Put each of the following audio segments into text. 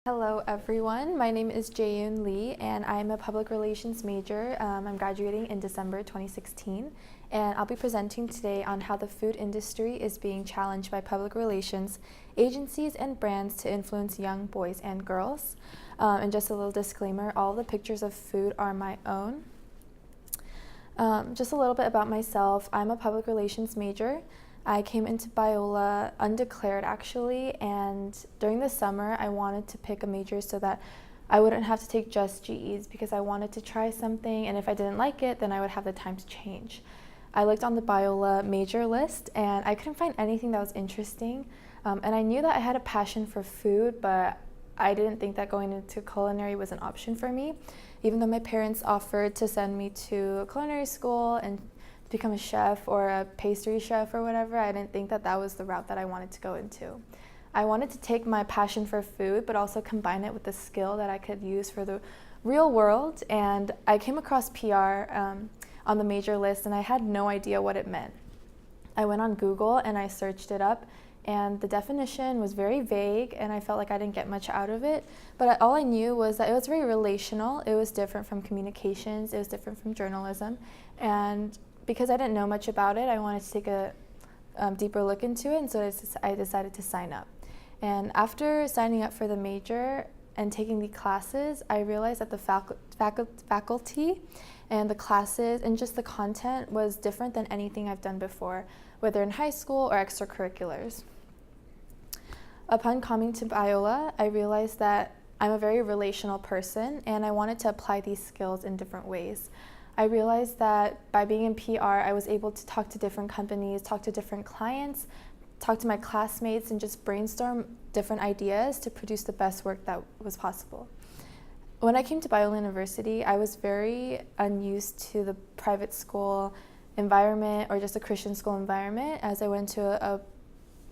Hello everyone, my name is Jayun and I'm a public relations major. I'm graduating in December 2016 and I'll be presenting today on how the food industry is being challenged by public relations agencies and brands to influence young boys and girls. And just a little disclaimer, all the pictures of food are my own. Just a little bit about myself, I'm a public relations major. I came into Biola undeclared actually, and during the summer I wanted to pick a major so that I wouldn't have to take just GEs because I wanted to try something, and if I didn't like it then I would have the time to change. I looked on the Biola major list and I couldn't find anything that was interesting, and I knew that I had a passion for food, but I didn't think that going into culinary was an option for me, even though my parents offered to send me to culinary school and become a chef or a pastry chef or whatever. I didn't think that that was the route that I wanted to go into. I wanted to take my passion for food but also combine it with the skill that I could use for the real world, and I came across PR on the major list and I had no idea what it meant. I went on Google and I searched it up, and the definition was very vague and I felt like I didn't get much out of it, but all I knew was that it was very relational. It was different from communications, it was different from journalism, and because I didn't know much about it, I wanted to take a deeper look into it, and so I decided to sign up. And after signing up for the major and taking the classes, I realized that the faculty and the classes and just the content was different than anything I've done before, whether in high school or extracurriculars. Upon coming to Biola, I realized that I'm a very relational person and I wanted to apply these skills in different ways. I realized that by being in PR, I was able to talk to different companies, talk to different clients, talk to my classmates, and just brainstorm different ideas to produce the best work that was possible. When I came to Biola University, I was very unused to the private school environment or just a Christian school environment, as I went to a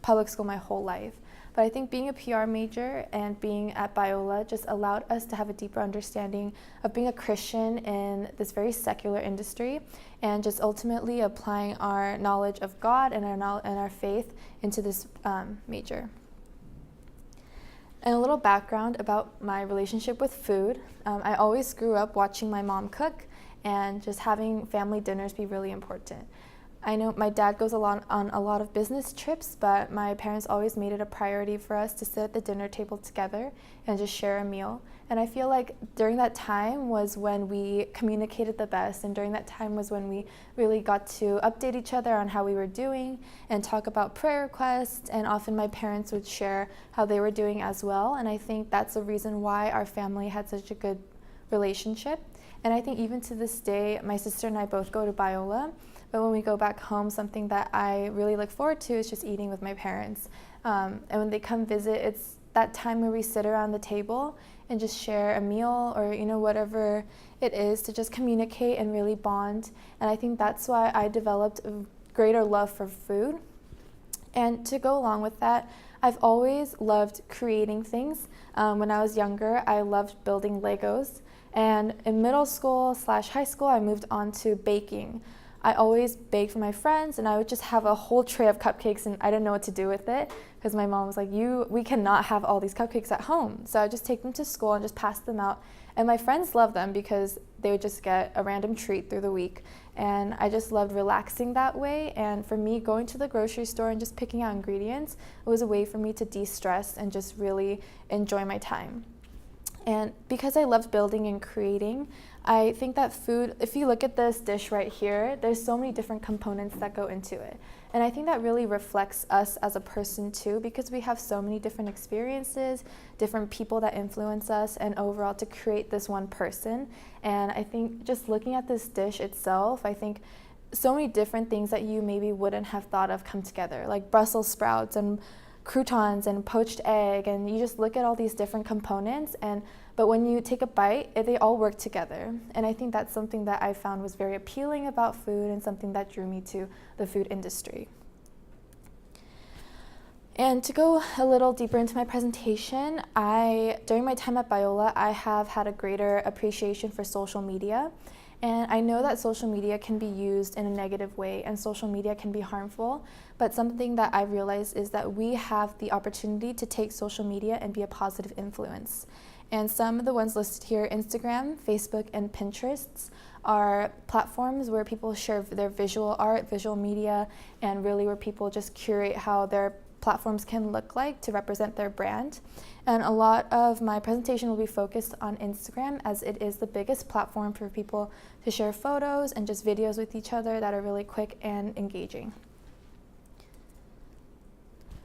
public school my whole life. But I think being a PR major and being at Biola just allowed us to have a deeper understanding of being a Christian in this very secular industry, and just ultimately applying our knowledge of God and our faith into this major. And a little background about my relationship with food. I always grew up watching my mom cook and just having family dinners be really important. I know my dad goes on a lot of business trips, but my parents always made it a priority for us to sit at the dinner table together and just share a meal. And I feel like during that time was when we communicated the best, and during that time was when we really got to update each other on how we were doing and talk about prayer requests, and often my parents would share how they were doing as well. And I think that's the reason why our family had such a good relationship. And I think even to this day, my sister and I both go to Biola. But when we go back home, something that I really look forward to is just eating with my parents. And when they come visit, it's that time where we sit around the table and just share a meal, or whatever it is, to just communicate and really bond. And I think that's why I developed a greater love for food. And to go along with that, I've always loved creating things. When I was younger, I loved building Legos. And in middle school / high school, I moved on to baking. I always baked for my friends, and I would just have a whole tray of cupcakes, and I didn't know what to do with it because my mom was like, we cannot have all these cupcakes at home. So I would just take them to school and just pass them out. And my friends loved them because they would just get a random treat through the week. And I just loved relaxing that way. And for me, going to the grocery store and just picking out ingredients, it was a way for me to de-stress and just really enjoy my time. And because I loved building and creating, I think that food, if you look at this dish right here, there's so many different components that go into it. And I think that really reflects us as a person too, because we have so many different experiences, different people that influence us, and overall to create this one person. And I think just looking at this dish itself, I think so many different things that you maybe wouldn't have thought of come together, like Brussels sprouts and croutons and poached egg, and you just look at all these different components, but when you take a bite, they all work together. And I think that's something that I found was very appealing about food and something that drew me to the food industry. And to go a little deeper into my presentation, during my time at Biola, I have had a greater appreciation for social media. And I know that social media can be used in a negative way and social media can be harmful, but something that I realized is that we have the opportunity to take social media and be a positive influence. And some of the ones listed here, Instagram, Facebook, and Pinterest, are platforms where people share their visual art, visual media, and really where people just curate how their platforms can look like to represent their brand. And a lot of my presentation will be focused on Instagram, as it is the biggest platform for people to share photos and just videos with each other that are really quick and engaging.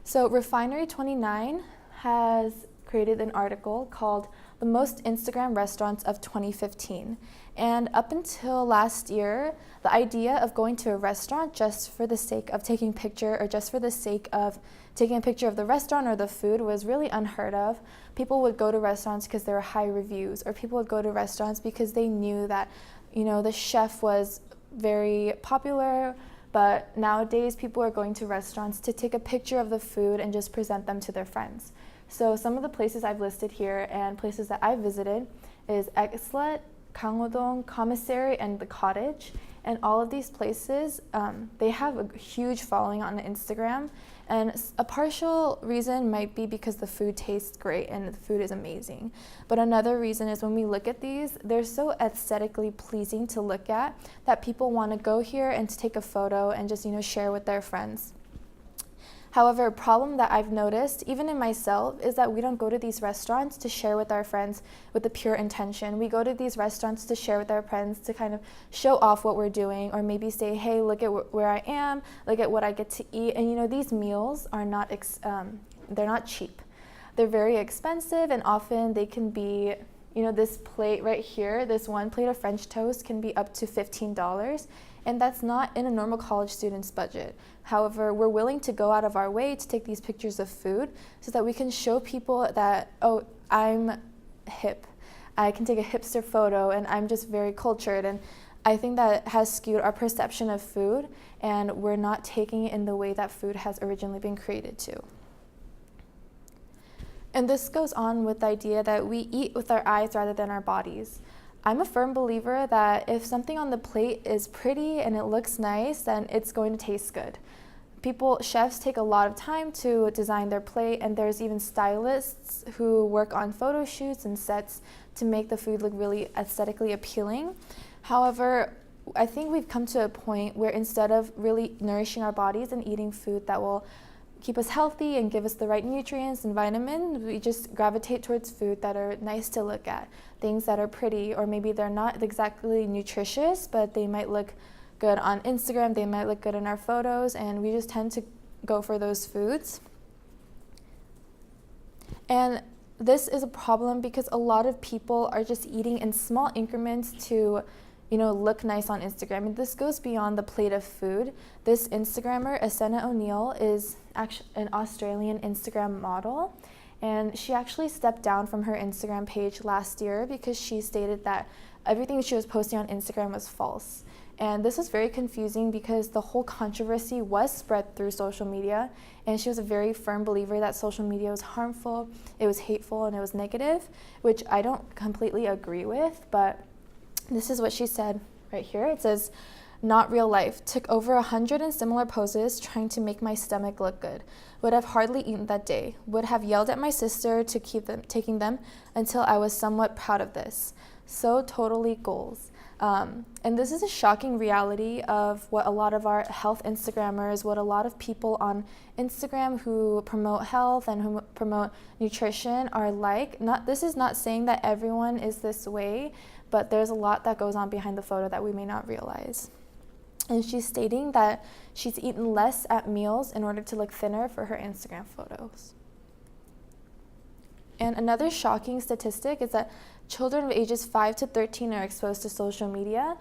So Refinery29 has created an article called The Most Instagram Restaurants of 2015. And up until last year, the idea of going to a restaurant just for the sake of taking a picture or just for the sake of taking a picture of the restaurant or the food was really unheard of. People would go to restaurants because there were high reviews, or people would go to restaurants because they knew that, the chef was very popular. But nowadays, people are going to restaurants to take a picture of the food and just present them to their friends. So some of the places I've listed here and places that I've visited is Exlet, Gangwon-dong, Commissary, and The Cottage. And all of these places, they have a huge following on Instagram. And a partial reason might be because the food tastes great and the food is amazing. But another reason is when we look at these, they're so aesthetically pleasing to look at that people want to go here and to take a photo and just, share with their friends. However, a problem that I've noticed, even in myself, is that we don't go to these restaurants to share with our friends with the pure intention. We go to these restaurants to share with our friends to kind of show off what we're doing, or maybe say, hey, look at where I am, look at what I get to eat. And these meals are not, they're not cheap. They're very expensive, and often they can be, this plate right here, this one plate of French toast can be up to $15. And that's not in a normal college student's budget. However, we're willing to go out of our way to take these pictures of food so that we can show people that, oh, I'm hip. I can take a hipster photo and I'm just very cultured. And I think that has skewed our perception of food, and we're not taking it in the way that food has originally been created to. And this goes on with the idea that we eat with our eyes rather than our bodies. I'm a firm believer that if something on the plate is pretty and it looks nice, then it's going to taste good. Chefs take a lot of time to design their plate, and there's even stylists who work on photo shoots and sets to make the food look really aesthetically appealing. However, I think we've come to a point where instead of really nourishing our bodies and eating food that will keep us healthy and give us the right nutrients and vitamins, we just gravitate towards food that are nice to look at, things that are pretty, or maybe they're not exactly nutritious, but they might look good on Instagram, they might look good in our photos, and we just tend to go for those foods. And this is a problem because a lot of people are just eating in small increments to look nice on Instagram. And this goes beyond the plate of food. This Instagrammer, Asena O'Neill, is actually an Australian Instagram model. And she actually stepped down from her Instagram page last year because she stated that everything she was posting on Instagram was false. And this was very confusing because the whole controversy was spread through social media. And she was a very firm believer that social media was harmful, it was hateful, and it was negative, which I don't completely agree with, but this is what she said right here. It says, "Not real life. Took over 100 in similar poses trying to make my stomach look good. Would have hardly eaten that day. Would have yelled at my sister to keep taking them until I was somewhat proud of this. So totally goals." And this is a shocking reality of what a lot of our health Instagrammers, what a lot of people on Instagram who promote health and who promote nutrition are like. This is not saying that everyone is this way, but there's a lot that goes on behind the photo that we may not realize. And she's stating that she's eaten less at meals in order to look thinner for her Instagram photos. And another shocking statistic is that children of ages 5 to 13 are exposed to social media.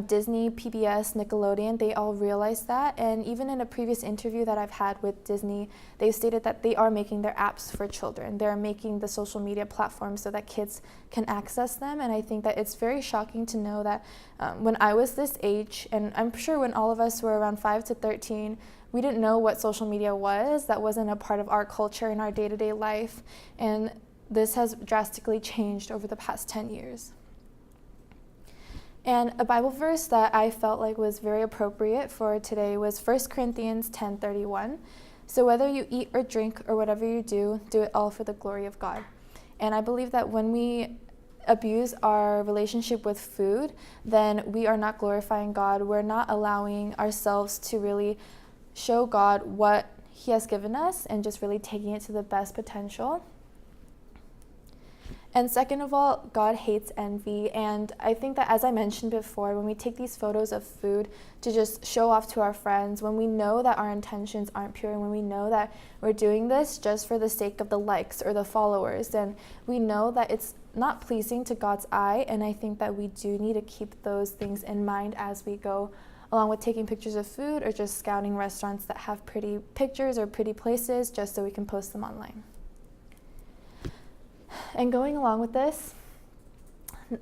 Disney, PBS, Nickelodeon, they all realize that. And even in a previous interview that I've had with Disney, they stated that they are making their apps for children. They're making the social media platforms so that kids can access them. And I think that it's very shocking to know that when I was this age, and I'm sure when all of us were around 5 to 13, we didn't know what social media was. That wasn't a part of our culture in our day-to-day life. And this has drastically changed over the past 10 years. And a Bible verse that I felt like was very appropriate for today was 1 Corinthians 10:31. So whether you eat or drink or whatever you do it all for the glory of God. And I believe that when we abuse our relationship with food, then we are not glorifying God. We're not allowing ourselves to really show God what He has given us and just really taking it to the best potential. And second of all, God hates envy. And I think that, as I mentioned before, when we take these photos of food to just show off to our friends, when we know that our intentions aren't pure, and when we know that we're doing this just for the sake of the likes or the followers, then we know that it's not pleasing to God's eye. And I think that we do need to keep those things in mind as we go, along with taking pictures of food or just scouting restaurants that have pretty pictures or pretty places just so we can post them online. And going along with this,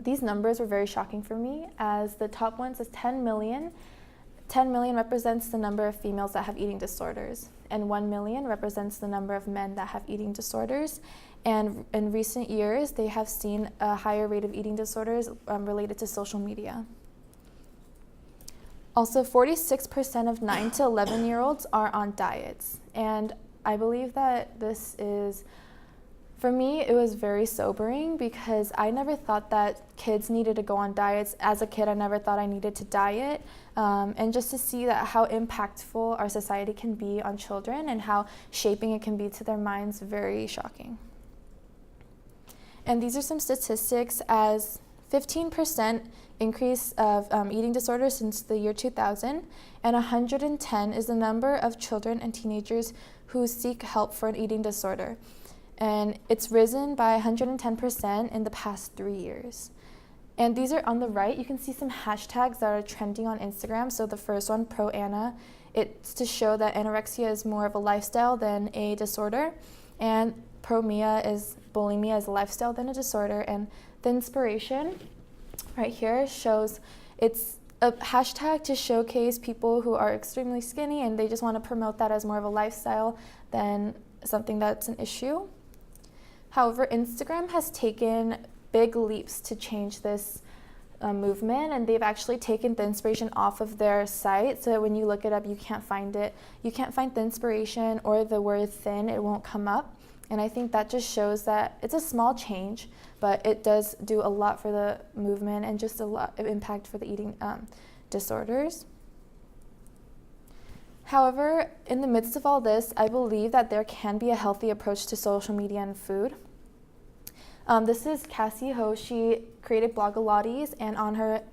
these numbers were very shocking for me, as the top one says 10 million. 10 million represents the number of females that have eating disorders, and 1 million represents the number of men that have eating disorders. And in recent years, they have seen a higher rate of eating disorders related to social media. Also, 46% of 9 to 11-year-olds are on diets. And I believe that this is, for me, it was very sobering, because I never thought that kids needed to go on diets. As a kid, I never thought I needed to diet. And just to see that how impactful our society can be on children and how shaping it can be to their minds, very shocking. And these are some statistics, as 15% increase of eating disorders since the year 2000, and 110 is the number of children and teenagers who seek help for an eating disorder. And it's risen by 110% in the past 3 years. And these are on the right. You can see some hashtags that are trending on Instagram. So the first one, pro-Anna, it's to show that anorexia is more of a lifestyle than a disorder. And pro-Mia is bulimia as a lifestyle than a disorder. And the inspiration right here shows, it's a hashtag to showcase people who are extremely skinny, and they just want to promote that as more of a lifestyle than something that's an issue. However, Instagram has taken big leaps to change this movement, and they've actually taken the inspiration off of their site, so that when you look it up, you can't find it. You can't find the inspiration or the word thin, it won't come up. And I think that just shows that it's a small change, but it does do a lot for the movement and just a lot of impact for the eating disorders. However, in the midst of all this, I believe that there can be a healthy approach to social media and food. This is Cassie Ho. She created Blogilates, and on her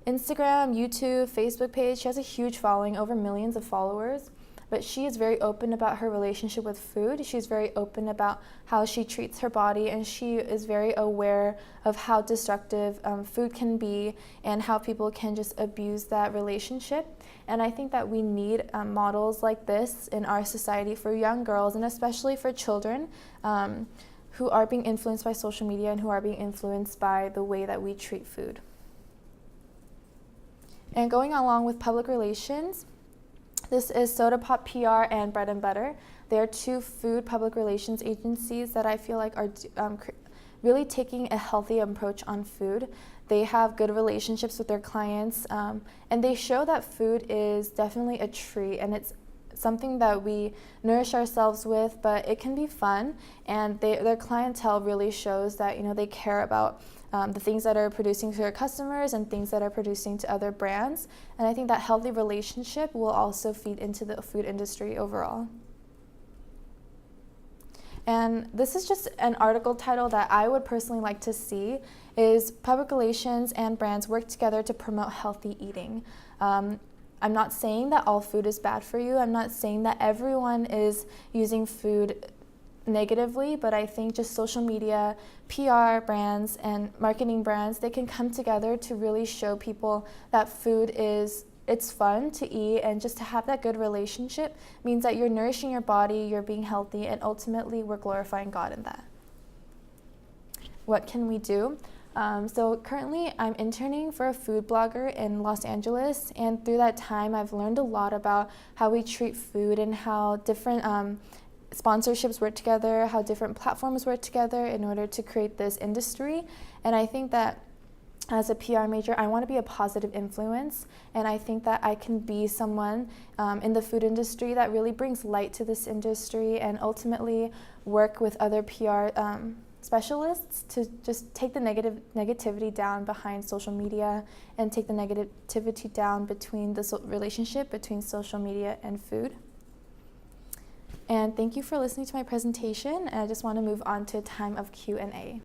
Instagram, YouTube, Facebook page, she has a huge following, over millions of followers. But she is very open about her relationship with food. She's very open about how she treats her body, and she is very aware of how destructive food can be and how people can just abuse that relationship. And I think that we need models like this in our society for young girls, and especially for children who are being influenced by social media and who are being influenced by the way that we treat food. And going along with public relations, this is Soda Pop PR and Bread and Butter. They are two food public relations agencies that I feel like are really taking a healthy approach on food. They have good relationships with their clients, and they show that food is definitely a treat, and it's something that we nourish ourselves with, but it can be fun, and their clientele really shows that, you know, they care about the things that are producing to their customers and things that are producing to other brands. And I think that healthy relationship will also feed into the food industry overall. And this is just an article title that I would personally like to see, is public relations and brands work together to promote healthy eating. I'm not saying that all food is bad for you. I'm not saying that everyone is using food negatively, but I think just social media, PR brands, and marketing brands, they can come together to really show people that food it's fun to eat, and just to have that good relationship means that you're nourishing your body, you're being healthy, and ultimately we're glorifying God in that. What can we do? So currently I'm interning for a food blogger in Los Angeles, and through that time I've learned a lot about how we treat food and how different sponsorships work together, how different platforms work together in order to create this industry. And I think that as a PR major, I want to be a positive influence, and I think that I can be someone in the food industry that really brings light to this industry and ultimately work with other PR specialists to just take the negativity down behind social media and take the negativity down between the relationship between social media and food. And thank you for listening to my presentation, and I just want to move on to a time of Q&A.